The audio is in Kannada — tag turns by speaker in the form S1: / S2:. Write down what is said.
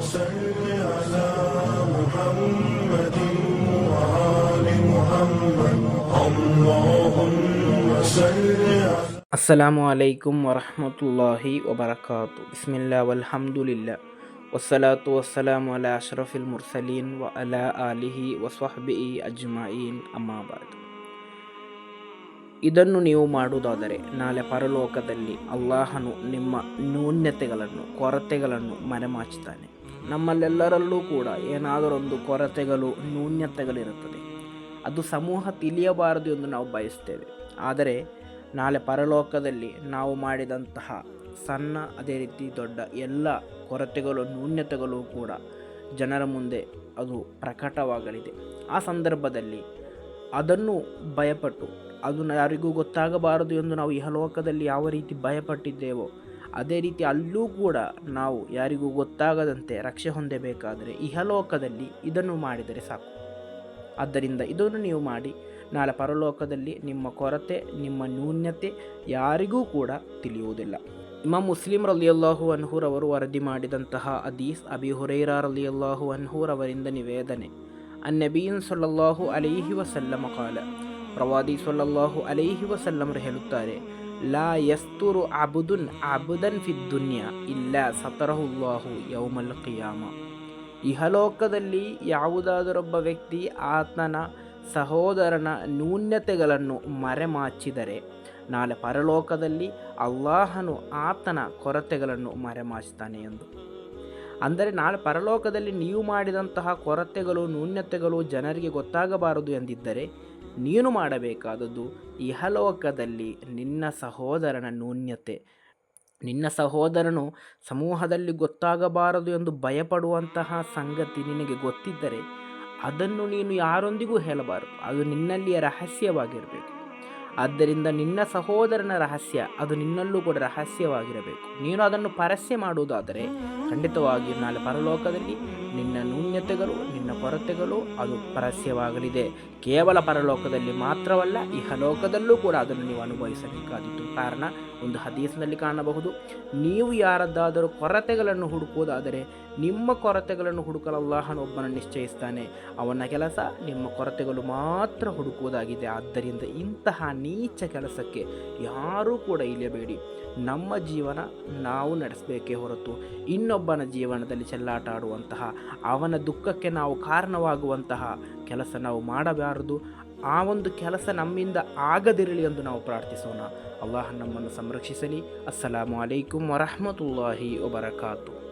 S1: صل على محمد وآل محمد اللهم صل على
S2: ಅಸ್ಸಲಾಮು ಅಲೈಕುಂ ವರಹಮತುಲ್ಲಾಹಿ ವಬರಕಾತು. ಬಿಸ್ಮಿಲ್ಲಾ ವಲ್ಹಮ್ದುಲಿಲ್ಲಾ ವಸ್ಸಲಾತು ವಸ್ಸಲಾಮು ಅಲಾ ಅಶ್ರಫಿಲ್ ಮುರ್ಸಲೀನ್ ವ ಅಲಾ ಆಲಿಹಿ ವಸ್ವಹ್ಬಿಹಿ ಅಜ್ಮഈನ್ ಅಮ್ಮಾಬಾದ್. ಇದನ್ನು ನೀವು ಮಾಡುವುದಾದರೆ ನಾಳೆ ಪರಲೋಕದಲ್ಲಿ ಅಲ್ಲಾಹನು ನಿಮ್ಮ ನ್ಯೂನ್ಯತೆಗಳನ್ನು, ಕೊರತೆಗಳನ್ನು ಮರೆಮಾಚುತ್ತಾನೆ. ನಮ್ಮಲ್ಲೆಲ್ಲರಲ್ಲೂ ಕೂಡ ಏನಾದರೊಂದು ಕೊರತೆಗಳು, ನ್ಯೂನ್ಯತೆಗಳಿರುತ್ತದೆ. ಅದು ಸಮೂಹ ತಿಳಿಯಬಾರದು ಎಂದು ನಾವು ಬಯಸ್ತೇವೆ. ಆದರೆ ನಾಳೆ ಪರಲೋಕದಲ್ಲಿ ನಾವು ಮಾಡಿದಂತಹ ಸಣ್ಣ, ಅದೇ ರೀತಿ ದೊಡ್ಡ ಎಲ್ಲ ಕೊರತೆಗಳು, ನ್ಯೂನ್ಯತೆಗಳು ಕೂಡ ಜನರ ಮುಂದೆ ಅದು ಪ್ರಕಟವಾಗಲಿದೆ. ಆ ಸಂದರ್ಭದಲ್ಲಿ ಅದನ್ನು ಭಯಪಟ್ಟು, ಅದು ಯಾರಿಗೂ ಗೊತ್ತಾಗಬಾರದು ಎಂದು ನಾವು ಇಹಲೋಕದಲ್ಲಿ ಯಾವ ರೀತಿ ಭಯಪಟ್ಟಿದ್ದೇವೋ ಅದೇ ರೀತಿ ಅಲ್ಲೂ ಕೂಡ ನಾವು ಯಾರಿಗೂ ಗೊತ್ತಾಗದಂತೆ ರಕ್ಷೆ ಹೊಂದಬೇಕಾದರೆ ಇಹಲೋಕದಲ್ಲಿ ಇದನ್ನು ಮಾಡಿದರೆ ಸಾಕು. ಆದ್ದರಿಂದ ಇದನ್ನು ನೀವು ಮಾಡಿ ನಾಳೆ ಪರಲೋಕದಲ್ಲಿ ನಿಮ್ಮ ಕೊರತೆ, ನಿಮ್ಮ ನ್ಯೂನ್ಯತೆ ಯಾರಿಗೂ ಕೂಡ ತಿಳಿಯುವುದಿಲ್ಲ. ಇಮಾಮ್ ಮುಸ್ಲಿಂ ರಲಿಯಲ್ಲಾಹು ಅನ್ಹುರವರು ವರದಿ ಮಾಡಿದಂತಹ ಹದೀಸ್, ಅಬಿ ಹುರೈರಾ ರಲಿಯಲ್ಲಾಹು ಅನ್ಹುರವರಿಂದ ನಿವೇದನೆ. ಅನ್ನಬೀನ್ ಸಲ್ಲಲ್ಲಾಹು ಅಲೈಹಿ ವಸಲ್ಲಮ ಕಾಲ, ಪ್ರವಾದಿ ಸಲ್ಲಲ್ಲಾಹು ಅಲೈಹಿ ವಸಲ್ಲಮರು ಹೇಳುತ್ತಾರೆ, ಲಾ ಯಸ್ತುರು ಅಬುದುನ್ ಅಬುದನ್ ಫಿದ್ ದುನ್ಯಾ ಇಲ್ಲಾ ಸತರಹುಲ್ಲಾಹು ಯೌಮಲ್ ಕಿಯಾಮ. ಇಹಲೋಕದಲ್ಲಿ ಯಾವುದಾದರೊಬ್ಬ ವ್ಯಕ್ತಿ ಆತನ ಸಹೋದರನ ನ್ಯೂನ್ಯತೆಗಳನ್ನು ಮರೆಮಾಚಿದರೆ ನಾಳೆ ಪರಲೋಕದಲ್ಲಿ ಅಲ್ಲಾಹನು ಆತನ ಕೊರತೆಗಳನ್ನು ಮರೆಮಾಚುತ್ತಾನೆ ಎಂದು. ಅಂದರೆ ನಾಳೆ ಪರಲೋಕದಲ್ಲಿ ನೀವು ಮಾಡಿದಂತಹ ಕೊರತೆಗಳು, ನ್ಯೂನ್ಯತೆಗಳು ಜನರಿಗೆ ಗೊತ್ತಾಗಬಾರದು ಎಂದಿದ್ದರೆ ನೀನು ಮಾಡಬೇಕಾದದ್ದು ಇಹಲೋಕದಲ್ಲಿ ನಿನ್ನ ಸಹೋದರನ ನ್ಯೂನ್ಯತೆ, ನಿನ್ನ ಸಹೋದರನು ಸಮೂಹದಲ್ಲಿ ಗೊತ್ತಾಗಬಾರದು ಎಂದು ಭಯಪಡುವಂತಹ ಸಂಗತಿ ನಿನಗೆ ಗೊತ್ತಿದ್ದರೆ ಅದನ್ನು ನೀನು ಯಾರೊಂದಿಗೂ ಹೇಳಬಾರದು. ಅದು ನಿನ್ನಲ್ಲಿಯೇ ರಹಸ್ಯವಾಗಿರಬೇಕು. ಆದ್ದರಿಂದ ನಿನ್ನ ಸಹೋದರನ ರಹಸ್ಯ ಅದು ನಿನ್ನಲ್ಲೂ ಕೂಡ ರಹಸ್ಯವಾಗಿರಬೇಕು. ನೀನು ಅದನ್ನು ಪರಸ್ಯ ಮಾಡುವುದಾದರೆ ಖಂಡಿತವಾಗಿಯೂ ನಾಳೆ ಪರಲೋಕದಲ್ಲಿ ನಿನ್ನ ನ್ಯೂನ್ಯತೆಗಳು, ನಿನ್ನ ಕೊರತೆಗಳು ಅದು ಪರಸ್ಯವಾಗಲಿದೆ. ಕೇವಲ ಪರಲೋಕದಲ್ಲಿ ಮಾತ್ರವಲ್ಲ, ಇಹಲೋಕದಲ್ಲೂ ಕೂಡ ಅದನ್ನು ನೀವು ಅನುಭವಿಸಬೇಕಾದಿತ್ತು. ಕಾರಣ ಒಂದು ಹದೀಸ್ನಲ್ಲಿ ಕಾಣಬಹುದು, ನೀವು ಯಾರದ್ದಾದರೂ ಕೊರತೆಗಳನ್ನು ಹುಡುಕುವುದಾದರೆ ನಿಮ್ಮ ಕೊರತೆಗಳನ್ನು ಹುಡುಕಲು ಅಲ್ಲಾಹನು ಒಬ್ಬನನ್ನು ನಿಶ್ಚಯಿಸ್ತಾನೆ. ಅವನ ಕೆಲಸ ನಿಮ್ಮ ಕೊರತೆಗಳು ಮಾತ್ರ ಹುಡುಕುವುದಾಗಿದೆ. ಆದ್ದರಿಂದ ಇಂತಹ ನೀಚ ಕೆಲಸಕ್ಕೆ ಯಾರೂ ಕೂಡ ಇಳಿಯಬೇಡಿ. ನಮ್ಮ ಜೀವನ ನಾವು ನಡೆಸಬೇಕೇ ಹೊರತು ಇನ್ನೊಬ್ಬನ ಜೀವನದಲ್ಲಿ ಚೆಲ್ಲಾಟ ಆಡುವಂತಹ, ಅವನ ದುಃಖಕ್ಕೆ ನಾವು ಕಾರಣವಾಗುವಂತಹ ಕೆಲಸ ನಾವು ಮಾಡಬಾರದು. ಆ ಒಂದು ಕೆಲಸ ನಮ್ಮಿಂದ ಆಗದಿರಲಿ ಎಂದು ನಾವು ಪ್ರಾರ್ಥಿಸೋಣ. ಅಲ್ಲಾಹ್ ನಮ್ಮನ್ನು ಸಂರಕ್ಷಿಸಲಿ. ಅಸ್ಸಲಾಮು ಅಲೈಕುಂ ವರಹಮತುಲ್ಲಾಹಿ ವಬರಕಾತು.